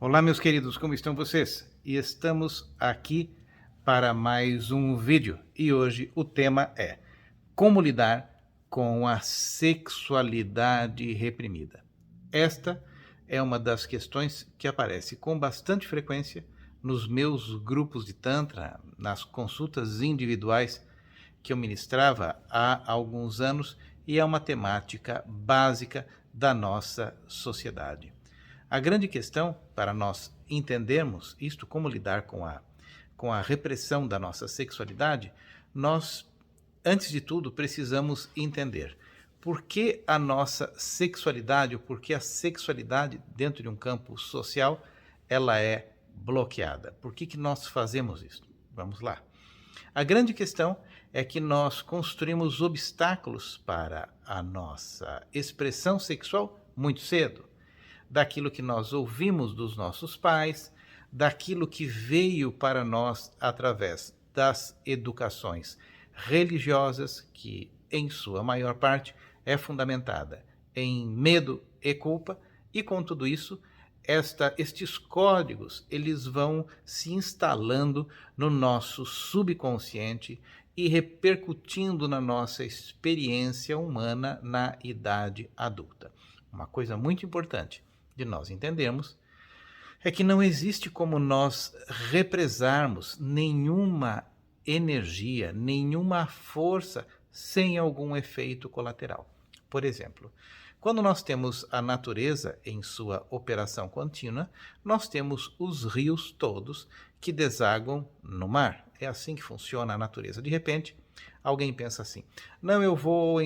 Olá, meus queridos, como estão vocês? E estamos aqui para mais um vídeo. E hoje o tema é como lidar com a sexualidade reprimida. Esta é uma das questões que aparece com bastante frequência nos meus grupos de Tantra, nas consultas individuais que eu ministrava há alguns anos, e é uma temática básica da nossa sociedade. A grande questão, para nós entendermos isto, como lidar com a repressão da nossa sexualidade, nós, antes de tudo, precisamos entender por que a nossa sexualidade, ou por que a sexualidade dentro de um campo social, ela é bloqueada. Por que nós fazemos isso? Vamos lá. A grande questão é que nós construímos obstáculos para a nossa expressão sexual muito cedo, daquilo que nós ouvimos dos nossos pais, daquilo que veio para nós através das educações religiosas, que em sua maior parte é fundamentada em medo e culpa, e com tudo isso, estes códigos eles vão se instalando no nosso subconsciente e repercutindo na nossa experiência humana na idade adulta. Uma coisa muito importante de nós entendermos é que não existe como nós represarmos nenhuma energia, nenhuma força sem algum efeito colateral. Por exemplo, quando nós temos a natureza em sua operação contínua, nós temos os rios todos que desaguam no mar. É assim que funciona a natureza. De repente, alguém pensa assim: não, eu vou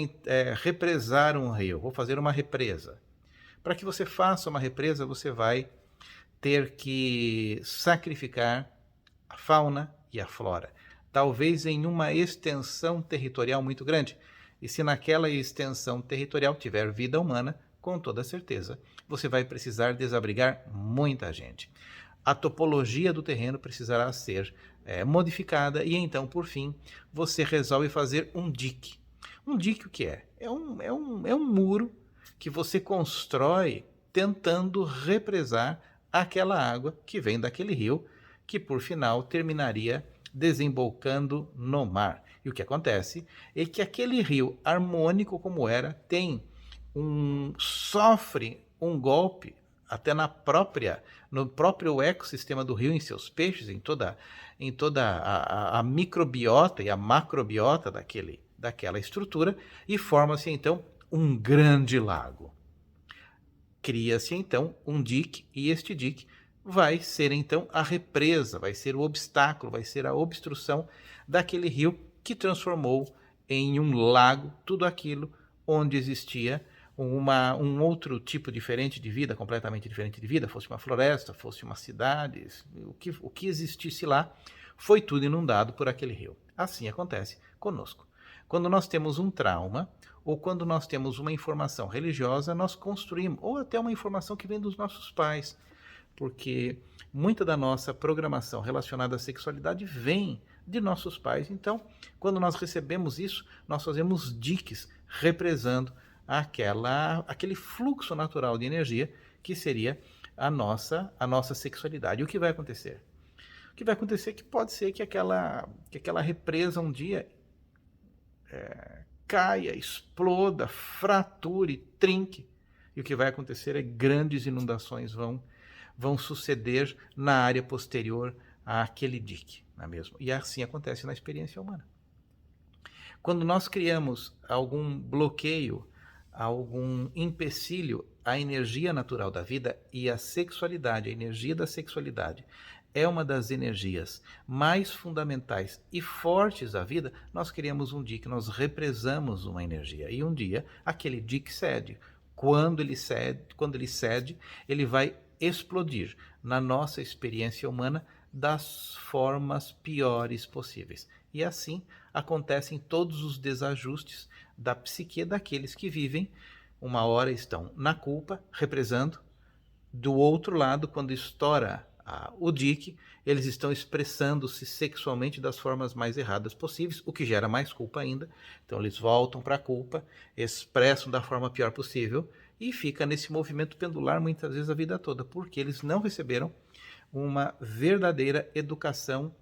represar um rio, vou fazer uma represa. Para que você faça uma represa, você vai ter que sacrificar a fauna e a flora, talvez em uma extensão territorial muito grande. E se naquela extensão territorial tiver vida humana, com toda certeza, você vai precisar desabrigar muita gente. A topologia do terreno precisará ser modificada e então, por fim, você resolve fazer um dique. Um dique o que é? É um muro que você constrói tentando represar aquela água que vem daquele rio, que por final terminaria desembocando no mar. E o que acontece é que aquele rio, harmônico como era, sofre um golpe até no próprio ecossistema do rio, em seus peixes, em toda a microbiota e a macrobiota daquela estrutura, e forma-se então um grande lago. Cria-se então um dique, e este dique vai ser então a represa, vai ser o obstáculo, vai ser a obstrução daquele rio que transformou em um lago tudo aquilo onde existia um outro tipo diferente de vida, completamente diferente de vida, fosse uma floresta, fosse uma cidade, o que existisse lá, foi tudo inundado por aquele rio. Assim acontece conosco. Quando nós temos um trauma, ou quando nós temos uma informação religiosa, nós construímos, ou até uma informação que vem dos nossos pais, porque muita da nossa programação relacionada à sexualidade vem de nossos pais. Então, quando nós recebemos isso, nós fazemos diques represando aquele fluxo natural de energia que seria a nossa sexualidade. E o que vai acontecer? O que vai acontecer é que pode ser que aquela represa um dia caia, exploda, frature, trinque. E o que vai acontecer é que grandes inundações vão suceder na área posterior àquele dique, não é mesmo? E assim acontece na experiência humana. Quando nós criamos algum bloqueio, algum empecilho à energia natural da vida, e a sexualidade, a energia da sexualidade, é uma das energias mais fundamentais e fortes da vida, nós criamos um dique, nós represamos uma energia. E um dia, aquele dique cede. Quando ele cede, ele vai explodir na nossa experiência humana das formas piores possíveis. E assim acontecem todos os desajustes da psique daqueles que vivem, uma hora estão na culpa, represando, do outro lado, quando estoura o dique, eles estão expressando-se sexualmente das formas mais erradas possíveis, o que gera mais culpa ainda. Então eles voltam para a culpa, expressam da forma pior possível, e fica nesse movimento pendular muitas vezes a vida toda, porque eles não receberam uma verdadeira educação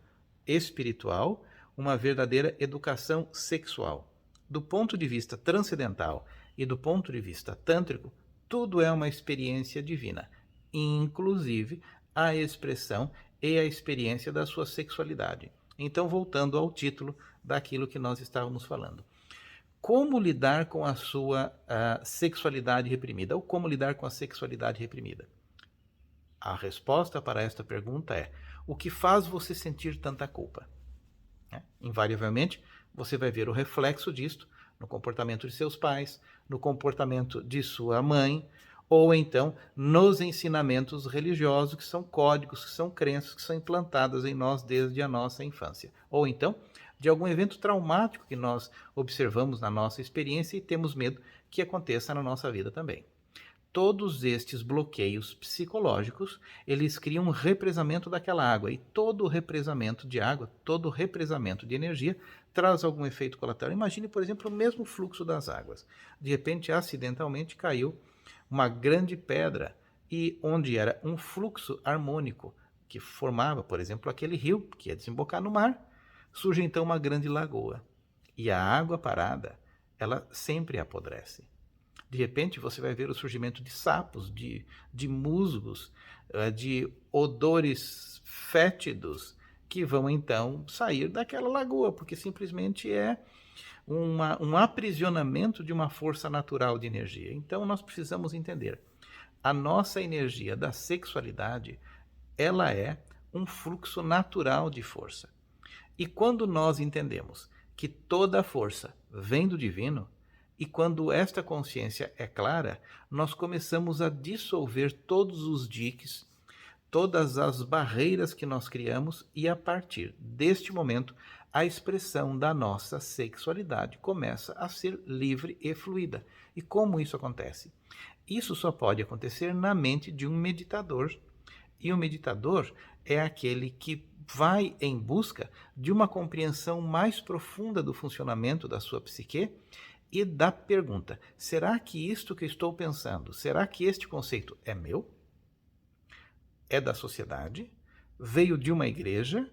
espiritual, uma verdadeira educação sexual. Do ponto de vista transcendental e do ponto de vista tântrico, tudo é uma experiência divina, inclusive a expressão e a experiência da sua sexualidade. Então, voltando ao título daquilo que nós estávamos falando. Como lidar com a sua sexualidade reprimida? Ou como lidar com a sexualidade reprimida? A resposta para esta pergunta é: o que faz você sentir tanta culpa? Invariavelmente, você vai ver o reflexo disto no comportamento de seus pais, no comportamento de sua mãe, ou então nos ensinamentos religiosos, que são códigos, que são crenças que são implantadas em nós desde a nossa infância. Ou então, de algum evento traumático que nós observamos na nossa experiência e temos medo que aconteça na nossa vida também. Todos estes bloqueios psicológicos, eles criam um represamento daquela água, e todo represamento de água, todo represamento de energia traz algum efeito colateral. Imagine, por exemplo, o mesmo fluxo das águas. De repente, acidentalmente, caiu uma grande pedra, e onde era um fluxo harmônico, que formava, por exemplo, aquele rio que ia desembocar no mar, surge então uma grande lagoa. E a água parada, ela sempre apodrece. De repente, você vai ver o surgimento de sapos, de musgos, de odores fétidos, que vão então sair daquela lagoa, porque simplesmente é um aprisionamento de uma força natural de energia. Então, nós precisamos entender, a nossa energia da sexualidade, ela é um fluxo natural de força. E quando nós entendemos que toda a força vem do divino, e quando esta consciência é clara, nós começamos a dissolver todos os diques, todas as barreiras que nós criamos, e a partir deste momento, a expressão da nossa sexualidade começa a ser livre e fluida. E como isso acontece? Isso só pode acontecer na mente de um meditador. E o meditador é aquele que vai em busca de uma compreensão mais profunda do funcionamento da sua psique, e da pergunta: será que isto que estou pensando, será que este conceito é meu? É da sociedade? Veio de uma igreja?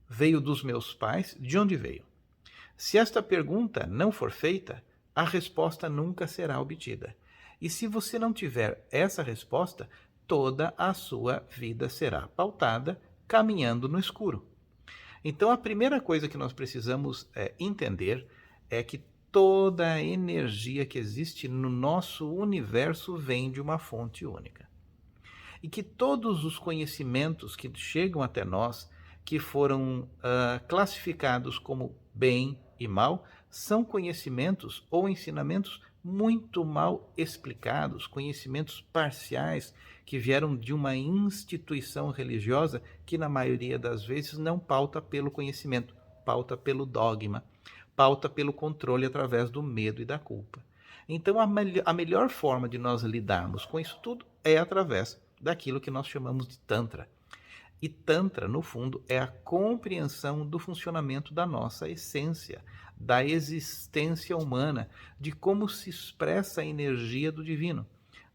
Veio dos meus pais? De onde veio? Se esta pergunta não for feita, a resposta nunca será obtida. E se você não tiver essa resposta, toda a sua vida será pautada caminhando no escuro. Então, a primeira coisa que nós precisamos entender é que toda a energia que existe no nosso universo vem de uma fonte única. E que todos os conhecimentos que chegam até nós, que foram classificados como bem e mal, são conhecimentos ou ensinamentos muito mal explicados, conhecimentos parciais que vieram de uma instituição religiosa que, na maioria das vezes, não pauta pelo conhecimento, pauta pelo dogma, pauta pelo controle através do medo e da culpa. Então, a melhor forma de nós lidarmos com isso tudo é através daquilo que nós chamamos de Tantra. E Tantra, no fundo, é a compreensão do funcionamento da nossa essência, da existência humana, de como se expressa a energia do divino.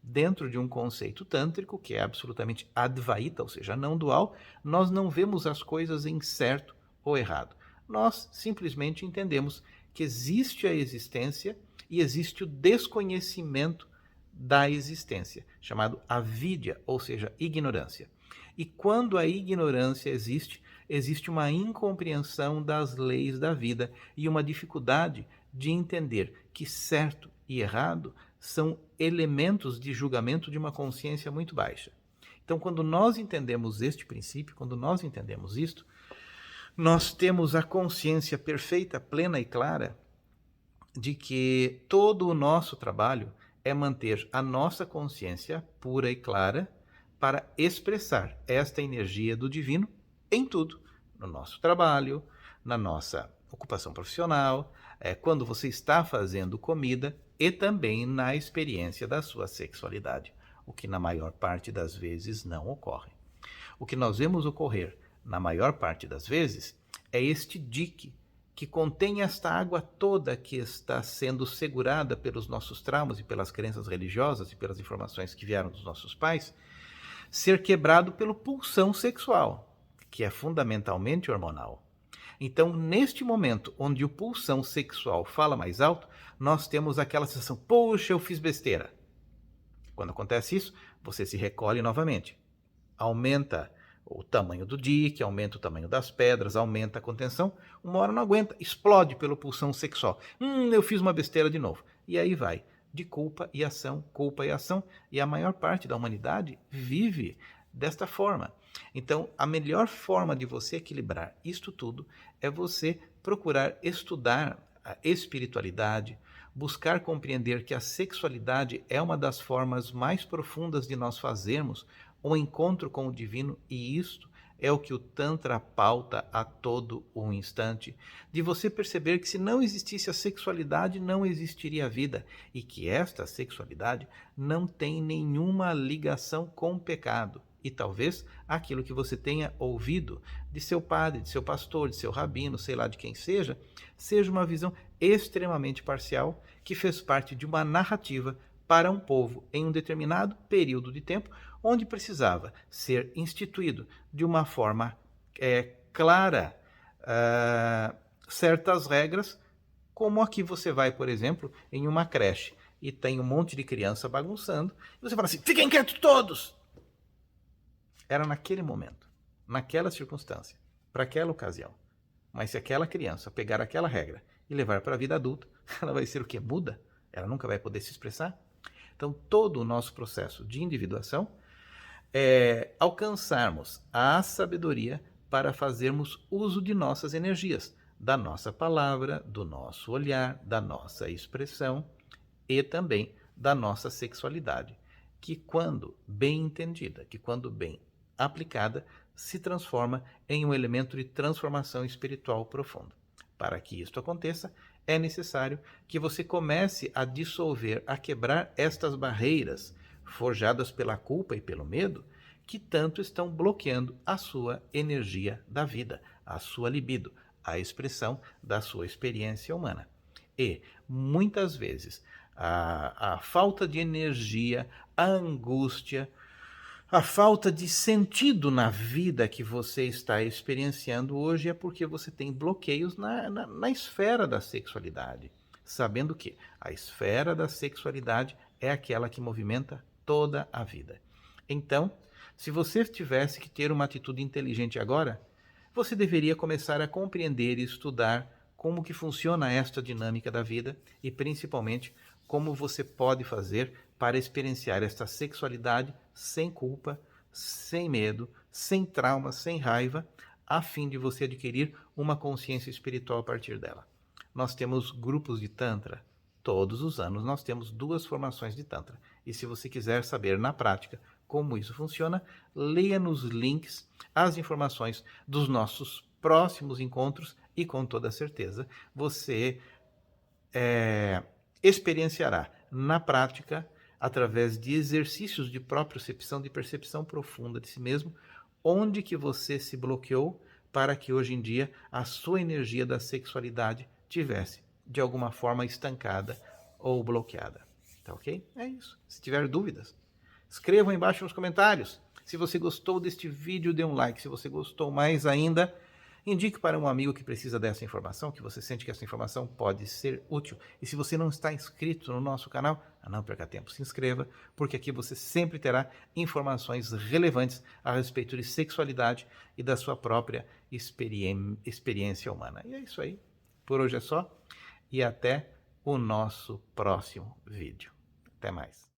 Dentro de um conceito tântrico, que é absolutamente advaita, ou seja, não dual, nós não vemos as coisas em certo ou errado. Nós simplesmente entendemos que existe a existência e existe o desconhecimento da existência, chamado avidya, ou seja, ignorância. E quando a ignorância existe, existe uma incompreensão das leis da vida e uma dificuldade de entender que certo e errado são elementos de julgamento de uma consciência muito baixa. Então, quando nós entendemos este princípio, quando nós entendemos isto, nós temos a consciência perfeita, plena e clara de que todo o nosso trabalho é manter a nossa consciência pura e clara para expressar esta energia do divino em tudo, no nosso trabalho, na nossa ocupação profissional, quando você está fazendo comida e também na experiência da sua sexualidade, o que na maior parte das vezes não ocorre. O que nós vemos ocorrer na maior parte das vezes é este dique que contém esta água toda que está sendo segurada pelos nossos traumas e pelas crenças religiosas e pelas informações que vieram dos nossos pais, ser quebrado pelo pulsão sexual, que é fundamentalmente hormonal. Então, neste momento onde o pulsão sexual fala mais alto, nós temos aquela sensação, poxa, eu fiz besteira. Quando acontece isso, você se recolhe novamente. Aumenta o tamanho do dique, aumenta o tamanho das pedras, aumenta a contenção, uma hora não aguenta, explode pelo pulsão sexual. Eu fiz uma besteira de novo. E aí vai, de culpa e ação, e a maior parte da humanidade vive desta forma. Então, a melhor forma de você equilibrar isto tudo é você procurar estudar a espiritualidade, buscar compreender que a sexualidade é uma das formas mais profundas de nós fazermos o encontro com o divino, e isto é o que o Tantra pauta a todo o instante, de você perceber que se não existisse a sexualidade, não existiria a vida, e que esta sexualidade não tem nenhuma ligação com o pecado. E talvez aquilo que você tenha ouvido de seu padre, de seu pastor, de seu rabino, sei lá de quem seja uma visão extremamente parcial que fez parte de uma narrativa para um povo em um determinado período de tempo, onde precisava ser instituído de uma forma clara certas regras, como aqui você vai, por exemplo, em uma creche e tem um monte de criança bagunçando, e você fala assim, fiquem quietos todos! Era naquele momento, naquela circunstância, para aquela ocasião. Mas se aquela criança pegar aquela regra e levar para a vida adulta, ela vai ser o quê? Muda? Ela nunca vai poder se expressar? Então, todo o nosso processo de individuação é alcançarmos a sabedoria para fazermos uso de nossas energias, da nossa palavra, do nosso olhar, da nossa expressão e também da nossa sexualidade, que quando bem entendida, que quando bem aplicada, se transforma em um elemento de transformação espiritual profunda. Para que isto aconteça, é necessário que você comece a dissolver, a quebrar estas barreiras forjadas pela culpa e pelo medo, que tanto estão bloqueando a sua energia da vida, a sua libido, a expressão da sua experiência humana. E, muitas vezes, a falta de energia, a angústia, a falta de sentido na vida que você está experienciando hoje é porque você tem bloqueios na esfera da sexualidade. Sabendo que a esfera da sexualidade é aquela que movimenta toda a vida. Então, se você tivesse que ter uma atitude inteligente agora, você deveria começar a compreender e estudar como que funciona esta dinâmica da vida e, principalmente, como você pode fazer para experienciar esta sexualidade sem culpa, sem medo, sem trauma, sem raiva, a fim de você adquirir uma consciência espiritual a partir dela. Nós temos grupos de Tantra. Todos os anos nós temos 2 formações de Tantra. E se você quiser saber na prática como isso funciona, leia nos links as informações dos nossos próximos encontros e com toda certeza você experienciará na prática, através de exercícios de propriocepção, de percepção profunda de si mesmo, onde que você se bloqueou para que hoje em dia a sua energia da sexualidade tivesse de alguma forma estancada ou bloqueada. Tá ok? É isso. Se tiver dúvidas, escrevam embaixo nos comentários. Se você gostou deste vídeo, dê um like. Se você gostou mais ainda, indique para um amigo que precisa dessa informação, que você sente que essa informação pode ser útil. E se você não está inscrito no nosso canal, não perca tempo, se inscreva, porque aqui você sempre terá informações relevantes a respeito de sexualidade e da sua própria experiência humana. E é isso aí. Por hoje é só. E até o nosso próximo vídeo. Até mais.